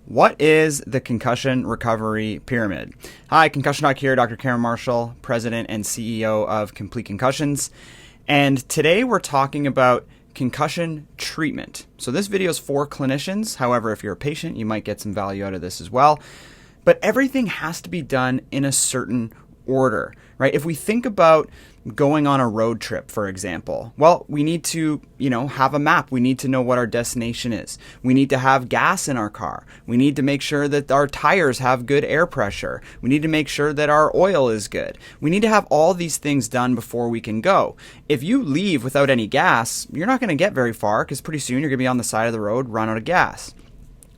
What is the Concussion Recovery Pyramid? Hi, Concussion Doc here, Dr. Karen Marshall, President and CEO of Complete Concussions. And today we're talking about concussion treatment. So this video is for clinicians. However, if you're a patient, you might get some value out of this as well. But everything has to be done in a certain order, right? If we think about going on a road trip, for example, well, we need to, have a map. We need to know what our destination is. We need to have gas in our car. We need to make sure that our tires have good air pressure. We need to make sure that our oil is good. We need to have all these things done before we can go. If you leave without any gas, you're not going to get very far because pretty soon you're going to be on the side of the road, run out of gas.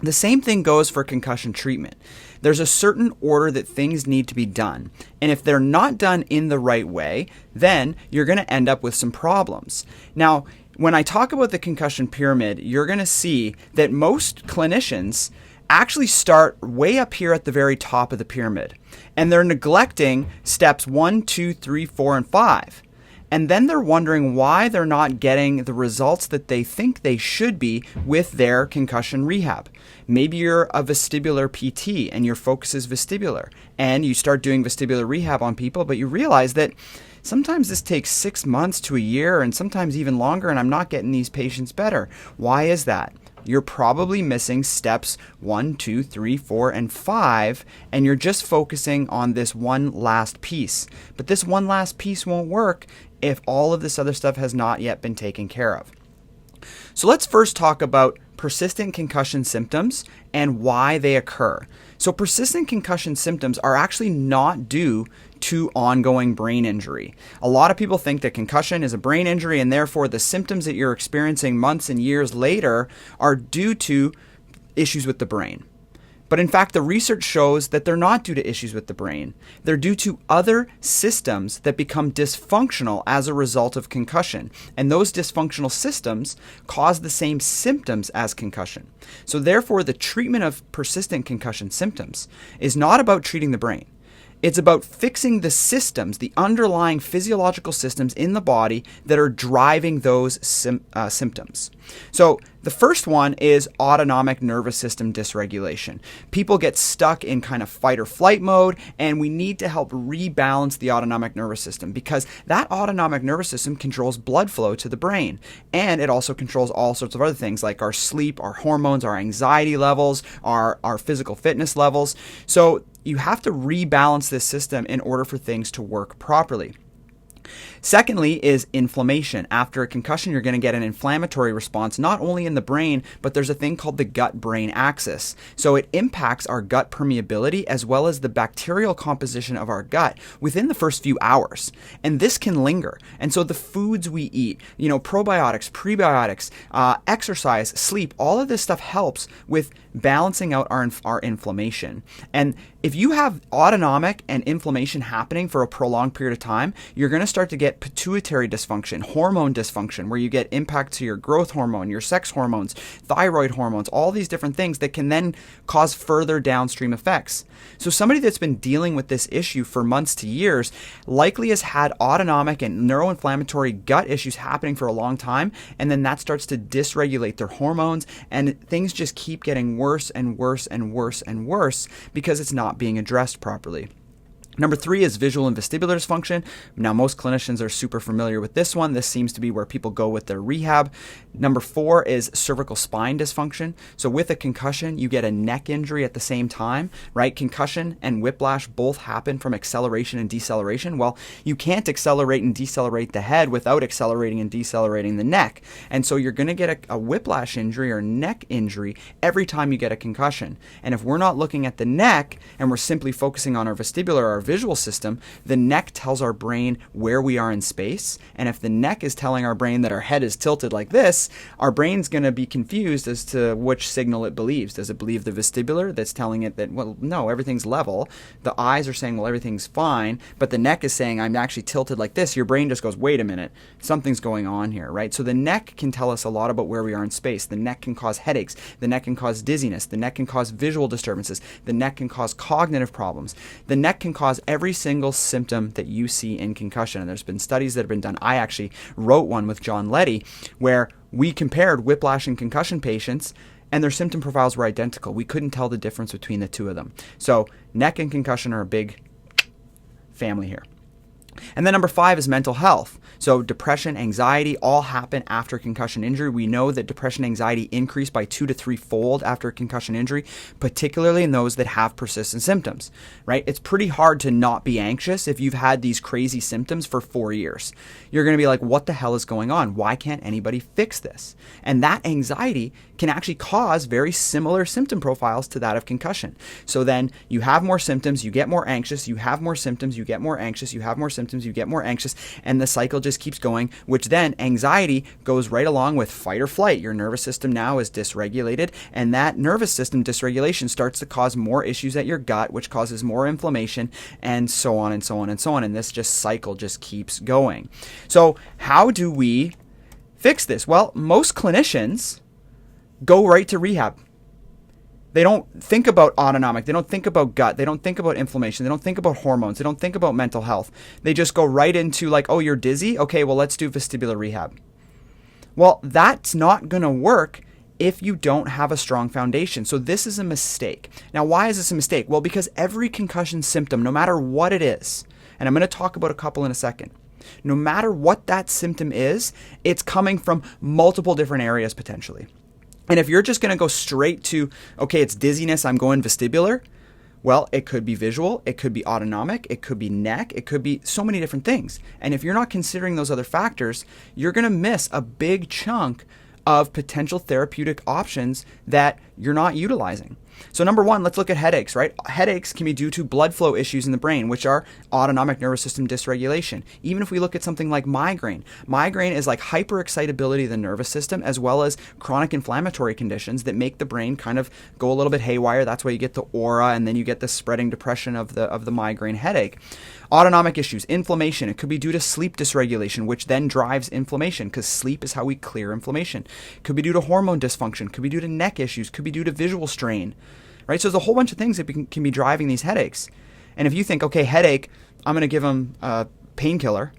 The same thing goes for concussion treatment. There's a certain order that things need to be done. And if they're not done in the right way, then you're going to end up with some problems. Now, when I talk about the concussion pyramid, you're going to see that most clinicians actually start way up here at the very top of the pyramid. And they're neglecting steps 1, 2, 3, 4, and 5. And then they're wondering why they're not getting the results that they think they should be with their concussion rehab. Maybe you're a vestibular PT and your focus is vestibular, and you start doing vestibular rehab on people, but you realize that sometimes this takes 6 months to a year and sometimes even longer, and I'm not getting these patients better. Why is that? You're probably missing steps 1, 2, 3, 4, and 5, and you're just focusing on this one last piece. But this one last piece won't work if all of this other stuff has not yet been taken care of. So let's first talk about persistent concussion symptoms and why they occur. So persistent concussion symptoms are actually not due to ongoing brain injury. A lot of people think that concussion is a brain injury and therefore the symptoms that you're experiencing months and years later are due to issues with the brain. But in fact, the research shows that they're not due to issues with the brain. They're due to other systems that become dysfunctional as a result of concussion. And those dysfunctional systems cause the same symptoms as concussion. So therefore, the treatment of persistent concussion symptoms is not about treating the brain. It's about fixing the systems, the underlying physiological systems in the body that are driving those symptoms. So the first one is autonomic nervous system dysregulation. People get stuck in kind of fight or flight mode, and we need to help rebalance the autonomic nervous system because that autonomic nervous system controls blood flow to the brain. And it also controls all sorts of other things like our sleep, our hormones, our anxiety levels, our physical fitness levels. So you have to rebalance this system in order for things to work properly. Secondly is inflammation. After a concussion, you're going to get an inflammatory response, not only in the brain, but there's a thing called the gut-brain axis. So it impacts our gut permeability as well as the bacterial composition of our gut within the first few hours. And this can linger. And so the foods we eat, probiotics, prebiotics, exercise, sleep, all of this stuff helps with balancing out our inflammation. And if you have autonomic and inflammation happening for a prolonged period of time, you're going to start to get pituitary dysfunction, hormone dysfunction, where you get impact to your growth hormone, your sex hormones, thyroid hormones, all these different things that can then cause further downstream effects. So somebody that's been dealing with this issue for months to years likely has had autonomic and neuroinflammatory gut issues happening for a long time, and then that starts to dysregulate their hormones, and things just keep getting worse and worse and worse and worse because it's not being addressed properly. Number 3 is visual and vestibular dysfunction. Now, most clinicians are super familiar with this one. This seems to be where people go with their rehab. Number 4 is cervical spine dysfunction. So with a concussion, you get a neck injury at the same time, right? Concussion and whiplash both happen from acceleration and deceleration. Well, you can't accelerate and decelerate the head without accelerating and decelerating the neck. And so you're going to get a whiplash injury or neck injury every time you get a concussion. And if we're not looking at the neck and we're simply focusing on our vestibular, our visual system, the neck tells our brain where we are in space. And if the neck is telling our brain that our head is tilted like this, our brain's going to be confused as to which signal it believes. Does it believe the vestibular that's telling it that, well, no, everything's level? The eyes are saying, well, everything's fine, but the neck is saying, I'm actually tilted like this. Your brain just goes, wait a minute, something's going on here, right? So the neck can tell us a lot about where we are in space. The neck can cause headaches. The neck can cause dizziness. The neck can cause visual disturbances. The neck can cause cognitive problems. The neck can cause every single symptom that you see in concussion. And there's been studies that have been done. I actually wrote one with John Letty where we compared whiplash and concussion patients, and their symptom profiles were identical. We couldn't tell the difference between the two of them. So neck and concussion are a big family here. And then number 5 is mental health. So depression, anxiety all happen after concussion injury. We know that depression and anxiety increase by 2 to 3-fold after a concussion injury, particularly in those that have persistent symptoms, right? It's pretty hard to not be anxious if you've had these crazy symptoms for 4 years. You're going to be like, what the hell is going on? Why can't anybody fix this? And that anxiety can actually cause very similar symptom profiles to that of concussion. So then you have more symptoms, you get more anxious, you have more symptoms, you get more anxious, you have more symptoms, you get more anxious, and the cycle just keeps going, which then anxiety goes right along with fight or flight. Your nervous system now is dysregulated, and that nervous system dysregulation starts to cause more issues at your gut, which causes more inflammation, and so on and so on and so on. And this cycle just keeps going. So how do we fix this? Well, most clinicians go right to rehab. They don't think about autonomic. They don't think about gut. They don't think about inflammation. They don't think about hormones. They don't think about mental health. They just go right into like, oh, you're dizzy? Okay, well, let's do vestibular rehab. Well, that's not going to work if you don't have a strong foundation. So this is a mistake. Now, why is this a mistake? Well, because every concussion symptom, no matter what it is, and I'm going to talk about a couple in a second, no matter what that symptom is, it's coming from multiple different areas potentially. And if you're just going to go straight to, okay, it's dizziness, I'm going vestibular, well, it could be visual, it could be autonomic, it could be neck, it could be so many different things. And if you're not considering those other factors, you're going to miss a big chunk of potential therapeutic options that you're not utilizing. So number 1, let's look at headaches, right? Headaches can be due to blood flow issues in the brain, which are autonomic nervous system dysregulation. Even if we look at something like migraine is like hyperexcitability of the nervous system, as well as chronic inflammatory conditions that make the brain kind of go a little bit haywire. That's why you get the aura, and then you get the spreading depression of the migraine headache. Autonomic issues, inflammation. It could be due to sleep dysregulation, which then drives inflammation, because sleep is how we clear inflammation. It could be due to hormone dysfunction. It could be due to neck issues. It could be due to visual strain. Right? So there's a whole bunch of things that can be driving these headaches. And if you think, okay, headache, I'm going to give them a painkiller,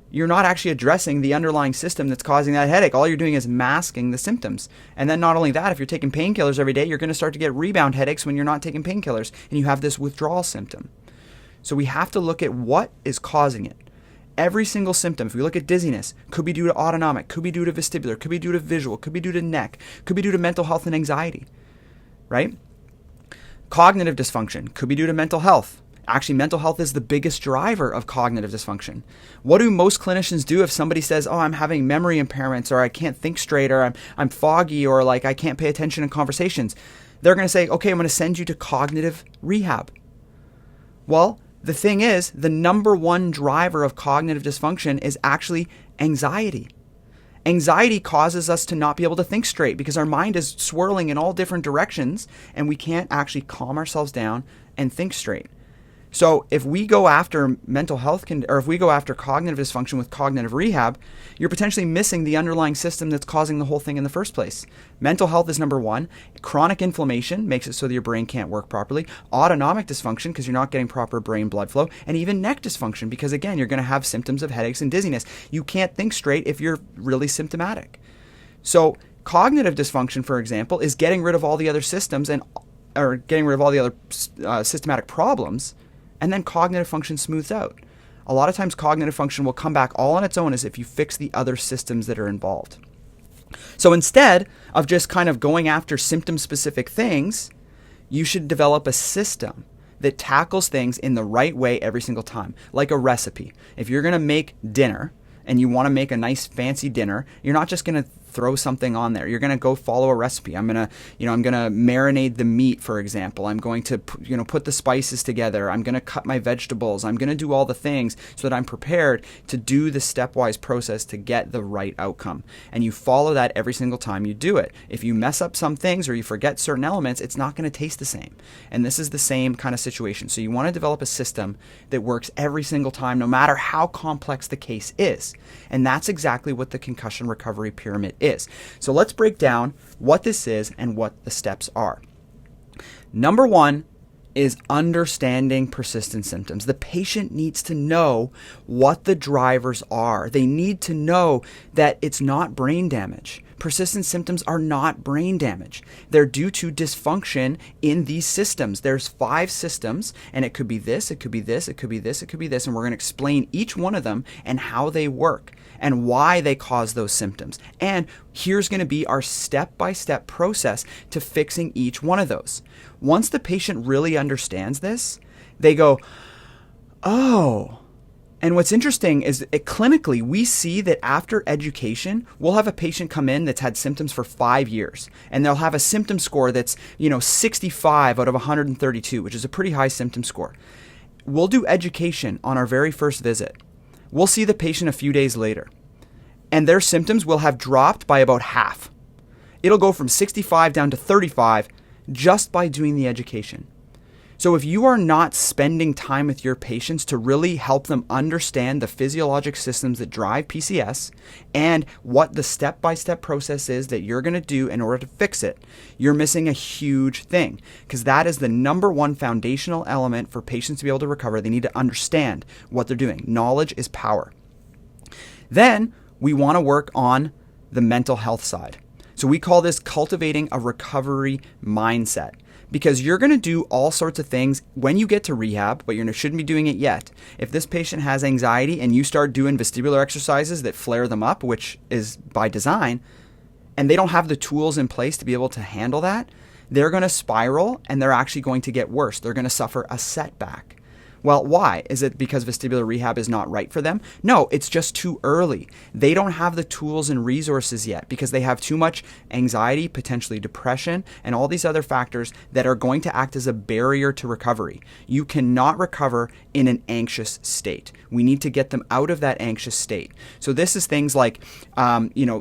you're not actually addressing the underlying system that's causing that headache. All you're doing is masking the symptoms. And then not only that, if you're taking painkillers every day, you're going to start to get rebound headaches when you're not taking painkillers, and you have this withdrawal symptom. So we have to look at what is causing it. Every single symptom, if we look at dizziness, could be due to autonomic, could be due to vestibular, could be due to visual, could be due to neck, could be due to mental health and anxiety, right? Cognitive dysfunction could be due to mental health. Actually, mental health is the biggest driver of cognitive dysfunction. What do most clinicians do if somebody says, oh, I'm having memory impairments, or I can't think straight, or I'm foggy, or like I can't pay attention in conversations? They're going to say, okay, I'm going to send you to cognitive rehab. Well, the thing is, the number 1 driver of cognitive dysfunction is actually anxiety. Anxiety causes us to not be able to think straight because our mind is swirling in all different directions, and we can't actually calm ourselves down and think straight. So if we go after mental health, or if we go after cognitive dysfunction with cognitive rehab, you're potentially missing the underlying system that's causing the whole thing in the first place. Mental health is number 1. Chronic inflammation makes it so that your brain can't work properly. Autonomic dysfunction, because you're not getting proper brain blood flow. And even neck dysfunction, because again, you're going to have symptoms of headaches and dizziness. You can't think straight if you're really symptomatic. So cognitive dysfunction, for example, is getting rid of all the other systems or getting rid of all the other systematic problems, and then cognitive function smooths out. A lot of times cognitive function will come back all on its own as if you fix the other systems that are involved. So instead of just kind of going after symptom-specific things, you should develop a system that tackles things in the right way every single time, like a recipe. If you're going to make dinner and you want to make a nice fancy dinner, you're not just going to throw something on there. You're going to go follow a recipe. I'm going to marinate the meat, for example. I'm going to, put the spices together. I'm going to cut my vegetables. I'm going to do all the things so that I'm prepared to do the stepwise process to get the right outcome. And you follow that every single time you do it. If you mess up some things or you forget certain elements, it's not going to taste the same. And this is the same kind of situation. So you want to develop a system that works every single time, no matter how complex the case is. And that's exactly what the Concussion Recovery Pyramid is. So let's break down what this is and what the steps are. Number 1 is understanding persistent symptoms. The patient needs to know what the drivers are. They need to know that it's not brain damage. persistent symptoms are not brain damage. They're due to dysfunction in these systems. There's 5 systems, and it could be this, it could be this, it could be this, it could be this, and we're going to explain each one of them and how they work and why they cause those symptoms. And here's going to be our step-by-step process to fixing each one of those. Once the patient really understands this, they go, oh. And what's interesting is clinically, we see that after education, we'll have a patient come in that's had symptoms for 5 years, and they'll have a symptom score that's, 65 out of 132, which is a pretty high symptom score. We'll do education on our very first visit. We'll see the patient a few days later, and their symptoms will have dropped by about half. It'll go from 65 down to 35 just by doing the education. So if you are not spending time with your patients to really help them understand the physiologic systems that drive PCS and what the step-by-step process is that you're going to do in order to fix it, you're missing a huge thing, because that is the number one foundational element for patients to be able to recover. They need to understand what they're doing. Knowledge is power. Then we want to work on the mental health side. So we call this cultivating a recovery mindset. Because you're going to do all sorts of things when you get to rehab, but you shouldn't be doing it yet. If this patient has anxiety and you start doing vestibular exercises that flare them up, which is by design, and they don't have the tools in place to be able to handle that, they're going to spiral and they're actually going to get worse. They're going to suffer a setback. Well, why? Is it because vestibular rehab is not right for them? No, it's just too early. They don't have the tools and resources yet because they have too much anxiety, potentially depression, and all these other factors that are going to act as a barrier to recovery. You cannot recover in an anxious state. We need to get them out of that anxious state. So this is things like,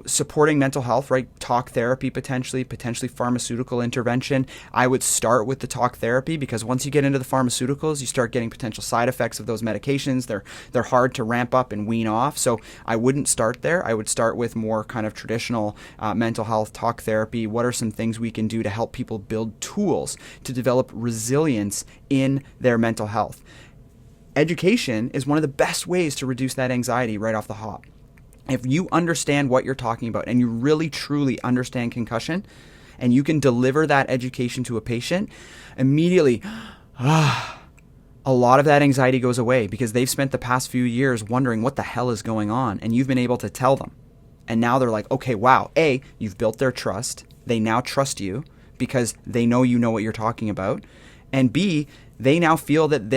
supporting mental health, right? Talk therapy, potentially pharmaceutical intervention. I would start with the talk therapy because once you get into the pharmaceuticals, you start getting potential side effects of those medications. They're hard to ramp up and wean off. So I wouldn't start there. I would start with more kind of traditional mental health talk therapy. What are some things we can do to help people build tools to develop resilience in their mental health? Education is one of the best ways to reduce that anxiety right off the hop. If you understand what you're talking about and you really truly understand concussion and you can deliver that education to a patient, immediately, a lot of that anxiety goes away because they've spent the past few years wondering what the hell is going on, and you've been able to tell them. And now they're like, okay, wow, A, you've built their trust. They now trust you because they know you know what you're talking about. And B, they now feel that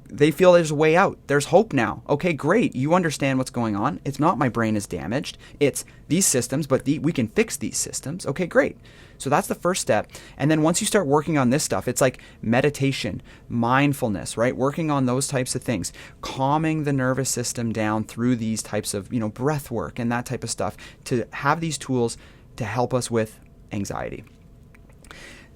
they feel there's a way out. There's hope now. Okay, great. You understand what's going on. It's not my brain is damaged. It's these systems, but we can fix these systems. Okay, great. So that's the first step. And then once you start working on this stuff, it's like meditation, mindfulness, right? Working on those types of things, calming the nervous system down through these types of, breath work and that type of stuff to have these tools to help us with anxiety.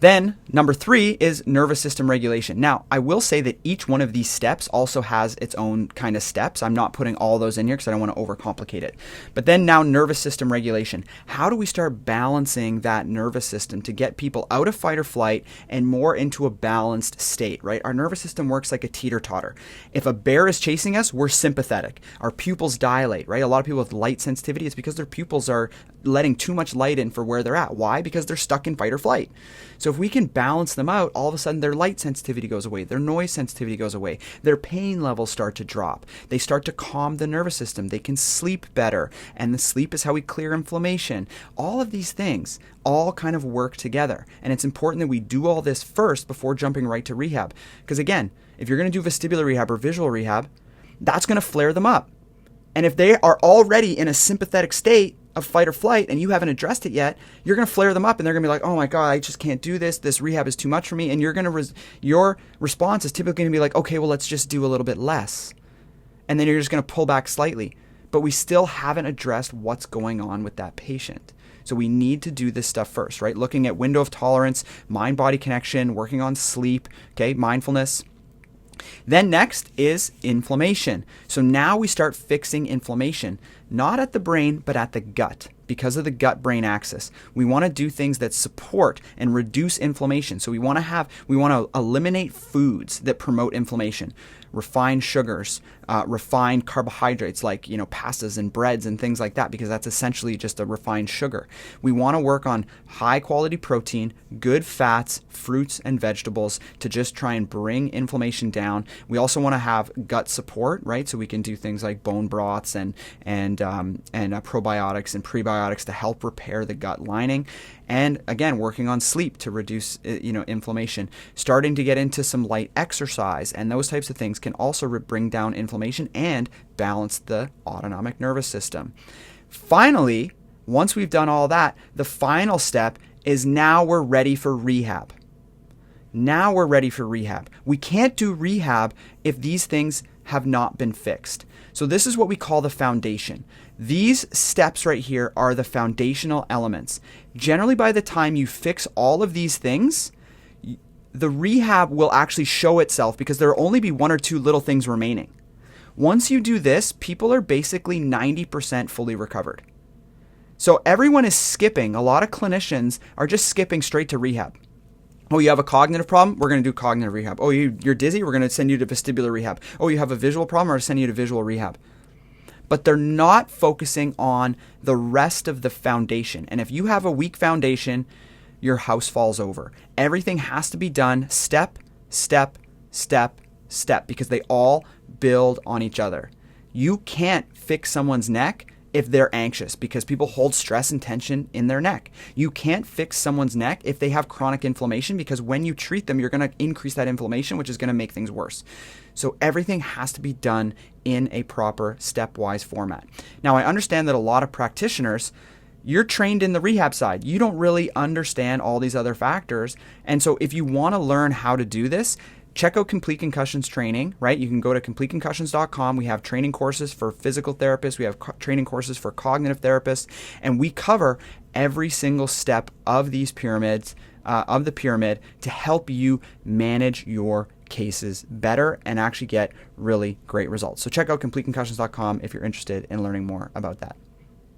Then number 3 is nervous system regulation. Now, I will say that each one of these steps also has its own kind of steps. I'm not putting all those in here because I don't want to overcomplicate it. But then now nervous system regulation. How do we start balancing that nervous system to get people out of fight or flight and more into a balanced state, right? Our nervous system works like a teeter-totter. If a bear is chasing us, we're sympathetic. Our pupils dilate, right? A lot of people with light sensitivity, it's because their pupils are letting too much light in for where they're at. Why? Because they're stuck in fight or flight. So if we can balance them out, all of a sudden their light sensitivity goes away, their noise sensitivity goes away, their pain levels start to drop. They start to calm the nervous system. They can sleep better, and the sleep is how we clear inflammation. All of these things all kind of work together, and it's important that we do all this first before jumping right to rehab. Because again, if you're going to do vestibular rehab or visual rehab, that's going to flare them up. And if they are already in a sympathetic state of fight or flight and you haven't addressed it yet, you're going to flare them up and they're going to be like, oh my God, I just can't do this. This rehab is too much for me. And you're going to, your response is typically going to be like, okay, well, let's just do a little bit less. And then you're just going to pull back slightly. But we still haven't addressed what's going on with that patient. So we need to do this stuff first, right? Looking at window of tolerance, mind-body connection, working on sleep, okay, mindfulness. Then next is inflammation. So now we start fixing inflammation, not at the brain, but at the gut, because of the gut-brain axis. We want to do things that support and reduce inflammation. So we want to eliminate foods that promote inflammation. refined sugars, refined carbohydrates like, pastas and breads and things like that, because that's essentially just a refined sugar. We want to work on high quality protein, good fats, fruits and vegetables to just try and bring inflammation down. We also want to have gut support, right? So we can do things like bone broths and probiotics and prebiotics to help repair the gut lining. And again, working on sleep to reduce, inflammation. Starting to get into some light exercise and those types of things can also bring down inflammation and balance the autonomic nervous system. Finally, once we've done all that, the final step is now we're ready for rehab. Now we're ready for rehab. We can't do rehab if these things have not been fixed. So this is what we call the foundation. These steps right here are the foundational elements. Generally, by the time you fix all of these things, the rehab will actually show itself because there will only be one or two little things remaining. Once you do this, people are basically 90% fully recovered. So everyone is skipping. A lot of clinicians are just skipping straight to rehab. Oh, you have a cognitive problem? We're going to do cognitive rehab. Oh, you're dizzy? We're going to send you to vestibular rehab. Oh, you have a visual problem? We're going to send you to visual rehab. But they're not focusing on the rest of the foundation. And if you have a weak foundation, your house falls over. Everything has to be done step, step, step, step, because they all build on each other. You can't fix someone's neck if they're anxious, because people hold stress and tension in their neck. You can't fix someone's neck if they have chronic inflammation, because when you treat them, you're going to increase that inflammation, which is going to make things worse. So everything has to be done in a proper stepwise format. Now, I understand that a lot of practitioners, you're trained in the rehab side. You don't really understand all these other factors. And so if you want to learn how to do this, check out Complete Concussions training, right? You can go to CompleteConcussions.com. We have training courses for physical therapists. We have training courses for cognitive therapists. And we cover every single step of these pyramids, of the pyramid, to help you manage your cases better and actually get really great results. So check out CompleteConcussions.com if you're interested in learning more about that.